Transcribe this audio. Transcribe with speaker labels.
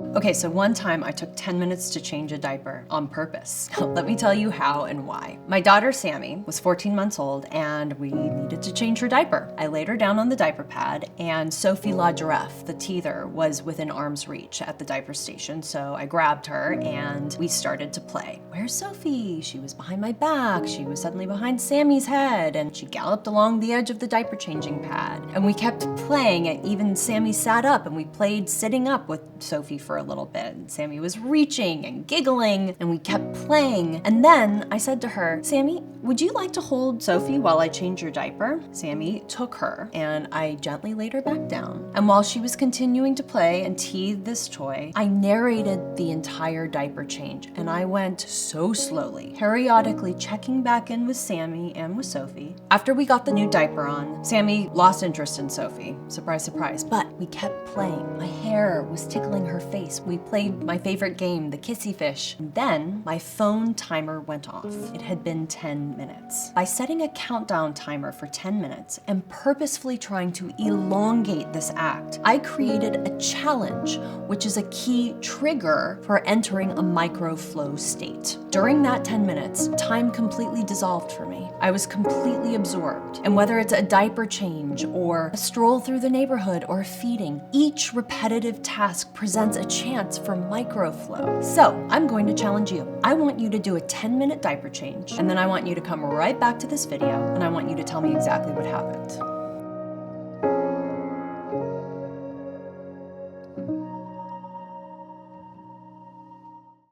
Speaker 1: Okay, so one time I took 10 minutes to change a diaper on purpose. Let me tell you how and why. My daughter Sammy was 14 months old and we needed to change her diaper. I laid her down on the diaper pad and Sophie La Giraffe, the teether, was within arm's reach at the diaper station, so I grabbed her and we started to play. Where's Sophie? She was behind my back. She was suddenly behind Sammy's head and she galloped along the edge of the diaper changing pad. And we kept playing and even Sammy sat up and we played sitting up with Sophie for a little bit. And Sammy was reaching and giggling and we kept playing. And then I said to her, Sammy, would you like to hold Sophie while I change your diaper? Sammy took her and I gently laid her back down. And while she was continuing to play and tease this toy, I narrated the entire diaper change and I went so slowly, periodically checking back in with Sammy and with Sophie. After we got the new diaper on, Sammy lost interest in Sophie. Surprise, surprise. But we kept playing. My hair was tickling her face. We played my favorite game, the kissy fish. And then my phone timer went off. It had been 10 minutes. By setting a countdown timer for 10 minutes and purposefully trying to elongate this act, I created a challenge, which is a key trigger for entering a microflow state. During that 10 minutes, time completely dissolved for me. I was completely absorbed. And whether it's a diaper change or a stroll through the neighborhood or feeding, each repetitive task presents a chance for microflow. So I'm going to challenge you. I want you to do a 10-minute diaper change, and then I want you to come right back to this video, and I want you to tell me exactly what happened.